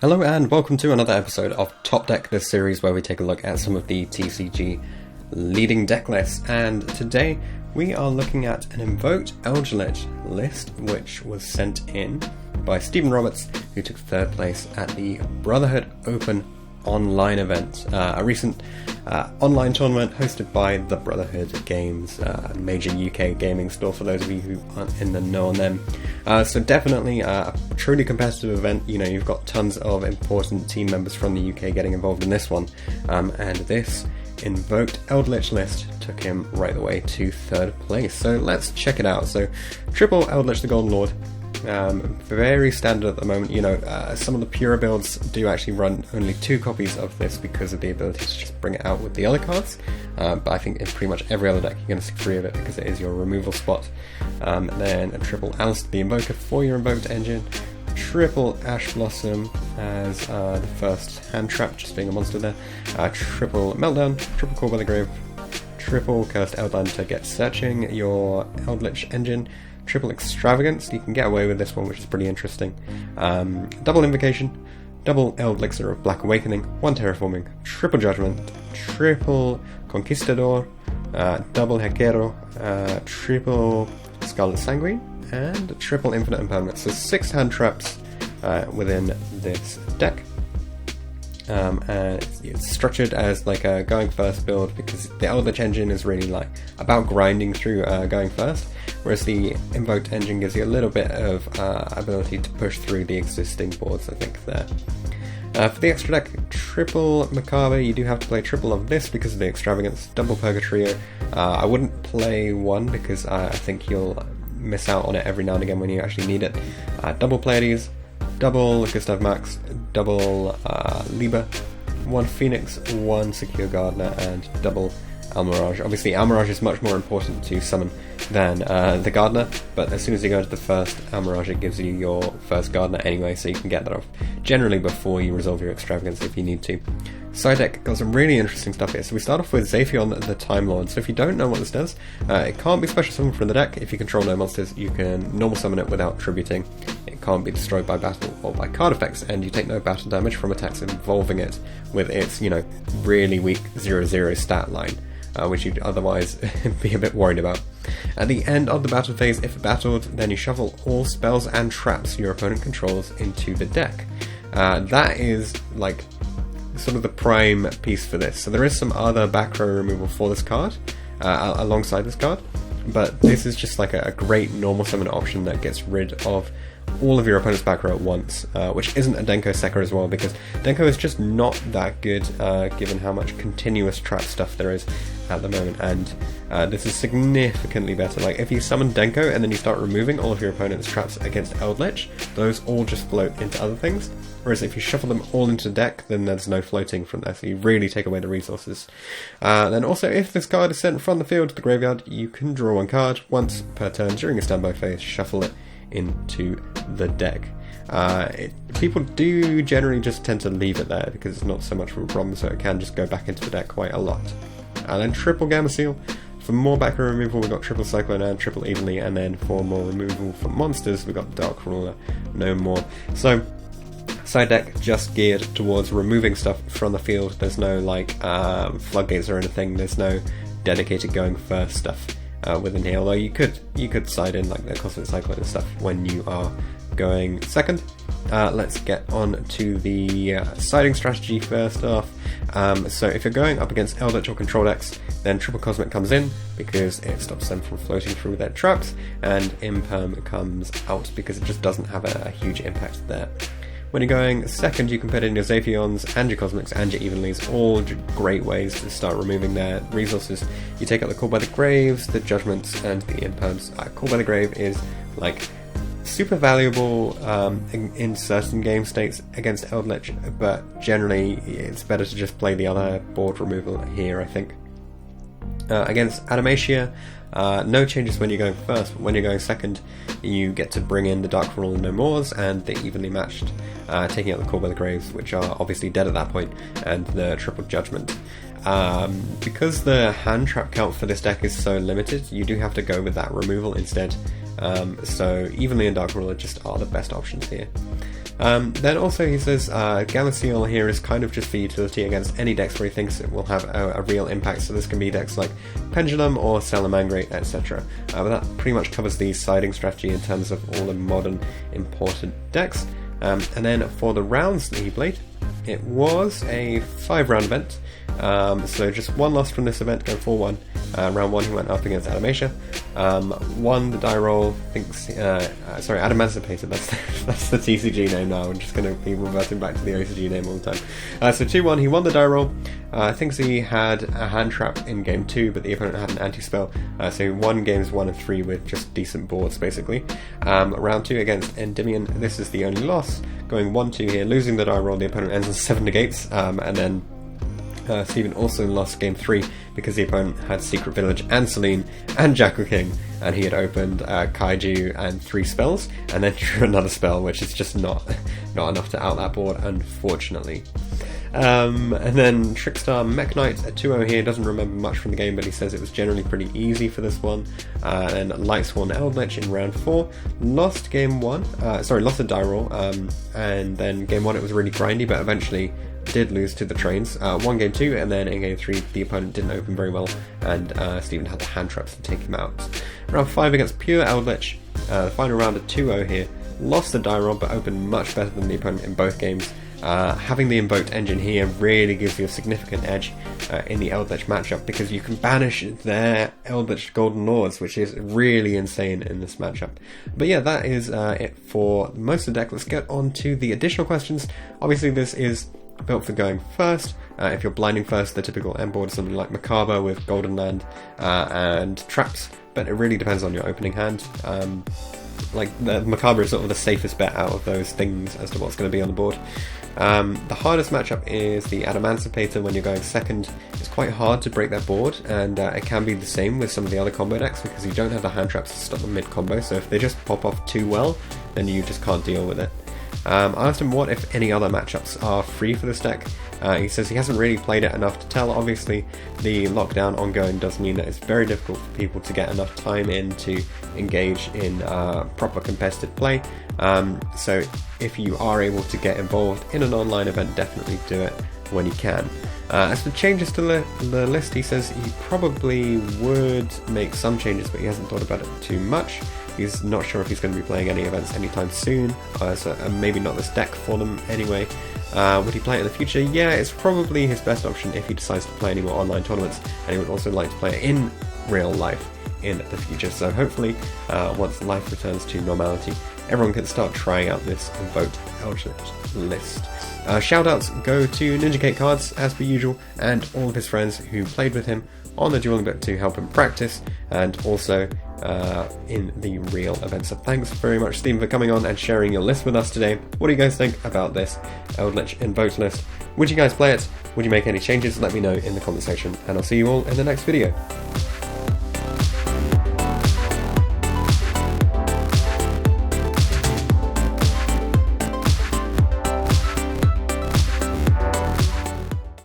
Hello and welcome to another episode of Top Deck, this series where we take a look at some of the TCG leading deck lists. And today we are looking at an Invoked Eldlich list which was sent in by Stephen Roberts, who took third place at the Brotherhood Open online event, a recent online tournament hosted by the Brotherhood Games, a major UK gaming store for those of you who aren't in the know on them. So definitely a truly competitive event. You know, you've got tons of important team members from the UK getting involved in this one, and this Invoked Eldlich list took him right the way to third place. So let's check it out. So triple Eldlich the Golden Lord. Very standard at the moment. You know, some of the pure builds do actually run only 2 copies of this because of the ability to just bring it out with the other cards, but I think in pretty much every other deck you're going to see 3 of it because it is your removal spot. Then a triple Alistair the Invoker for your Invoked Engine, triple Ash Blossom as the first hand trap, just being a monster there, triple Meltdown, triple Call by the Grave, triple Cursed Eldland to get searching your Eldlich Engine, triple Extravagance, you can get away with this one, which is pretty interesting, double Invocation, double Elixir of Black Awakening, 1 Terraforming, triple Judgment, triple Conquistador, double Hequero, triple Scarlet Sanguine, and triple Infinite Impermanence. So 6 hand traps within this deck. And it's structured as like a going first build because the Eldlich engine is really like about grinding through going first, whereas the Invoked engine gives you a little bit of ability to push through the existing boards, I think, there. For the extra deck, triple Macabre, you do have to play triple of this because of the Extravagance, double Purgatorio. I wouldn't play one because I think you'll miss out on it every now and again when you actually need it. Double Pleiades, double Gustav Max, double Liber, 1 Phoenix, 1 Secure Gardener, and double Almirage. Obviously Almirage is much more important to summon than the Gardener, but as soon as you go into the first Almirage it gives you your first Gardener anyway, so you can get that off generally before you resolve your Extravagance if you need to. Side deck got some really interesting stuff here. So we start off with Xaphion the Time Lord. So if you don't know what this does, it can't be special summoned from the deck. If you control no monsters, you can normal summon it without tributing. It can't be destroyed by battle or by card effects, and you take no battle damage from attacks involving it with its, you know, really weak 0/0 stat line, which you'd otherwise be a bit worried about. At the end of the battle phase, if battled, then you shuffle all spells and traps your opponent controls into the deck. That is like sort of the prime piece for this. So there is some other back row removal for this card, alongside this card, but this is just like a great normal summon option that gets rid of all of your opponent's back row at once, which isn't a Denko Sekka as well, because Denko is just not that good given how much continuous trap stuff there is at the moment, and this is significantly better. Like if you summon Denko and then you start removing all of your opponent's traps against Eldlich, those all just float into other things, whereas if you shuffle them all into the deck, then there's no floating from there, so you really take away the resources. Then also, if this card is sent from the field to the graveyard, you can draw 1 card once per turn during a standby phase, shuffle it into the deck. People do generally just tend to leave it there because it's not so much of a problem, so it can just go back into the deck quite a lot. And then triple Gamma Seal. For more back row removal, we've got triple Cyclone and triple Evenly, and then for more removal for monsters, we've got Dark Ruler, no more. So side deck just geared towards removing stuff from the field. There's no like floodgates or anything. There's no dedicated going first stuff within here, although you could side in like the Cosmic Cyclone and stuff when you are going second. Let's get on to the siding strategy first off. So if you're going up against Eldlich or control decks, then triple Cosmic comes in because it stops them from floating through their traps, and Imperm comes out because it just doesn't have a huge impact there. When you're going second, you can put in your Xaphions and your Cosmics and your Evenlies, all great ways to start removing their resources. You take out the Call by the Graves, the Judgments, and the Imperms. Call by the Grave is like super valuable in certain game states against Eldlich, but generally it's better to just play the other board removal here, I think. Against Animatia, no changes when you're going first, but when you're going second, you get to bring in the Dark Ruler No Mores and the Evenly Matched, taking out the Call by the Graves, which are obviously dead at that point, and the Triple Judgment. Because the hand trap count for this deck is so limited, you do have to go with that removal instead. So Evenly and Dark Ruler just are the best options here. Then also he says Galiciel here is kind of just for utility against any decks where he thinks it will have a real impact, so this can be decks like Pendulum or Salamangre, etc. But that pretty much covers the siding strategy in terms of all the modern imported decks. And then for the rounds that he played, it was a 5-round event, so just one loss from this event, going 4-1. Round 1 he went up against Animatia, won the die roll, sorry, Adamancipated, that's the TCG name now, I'm just going to be reverting back to the OCG name all the time. So 2-1, he won the die roll. Thinks he had a hand trap in game 2, but the opponent had an anti-spell, so he won games 1 and 3 with just decent boards basically. Round 2 against Endymion, this is the only loss, going 1-2 here, losing the die roll, the opponent ends on 7 negates, and then Stephen also lost game 3 because the opponent had Secret Village and Celine and Jackal King, and he had opened Kaiju and 3 spells, and then drew another spell, which is just not enough to out that board, unfortunately. And then Trickstar Mech Knight at 2-0 here, doesn't remember much from the game, but he says it was generally pretty easy for this one. And Lightsworn Eldlich in round 4, lost game 1, lost a die roll, and then game 1 it was really grindy, but eventually did lose to the trains. Won game 2, and then in game 3 the opponent didn't open very well, and Stephen had the hand traps to take him out. Round 5 against Pure Eldlich, the final round at 2-0 here, lost the die roll but opened much better than the opponent in both games. Having the Invoked engine here really gives you a significant edge in the Eldlich matchup, because you can banish their Eldlich Golden Lords, which is really insane in this matchup. But yeah, that is it for most of the deck. Let's get on to the additional questions. Obviously this is built for going first. If you're blinding first, the typical end board is something like Macabre with Golden Land and traps, but it really depends on your opening hand. Like the Macabre is sort of the safest bet out of those things as to what's going to be on the board. The hardest matchup is the Adamancipator when you're going second. It's quite hard to break that board, and it can be the same with some of the other combo decks because you don't have the hand traps to stop them mid combo, so if they just pop off too well, then you just can't deal with it. I asked him what, if any, other matchups are free for this deck. He says he hasn't really played it enough to tell. Obviously, the lockdown ongoing does mean that it's very difficult for people to get enough time in to engage in proper competitive play. So if you are able to get involved in an online event, definitely do it when you can. As for changes to the list, he says he probably would make some changes, but he hasn't thought about it too much. He's not sure if he's going to be playing any events anytime soon, so maybe not this deck for them anyway. Would he play it in the future? Yeah, it's probably his best option if he decides to play any more online tournaments, and he would also like to play it in real life in the future. So hopefully, once life returns to normality, everyone can start trying out this Invoked Eldlich list. Shoutouts go to Ninja Cake Cards, as per usual, and all of his friends who played with him on the dueling book to help him practice, and also in the real events. So thanks very much, Stephen, for coming on and sharing your list with us today. What do you guys think about this Eldlich Invoked list? Would you guys play it? Would you make any changes? Let me know in the comment section, and I'll see you all in the next video.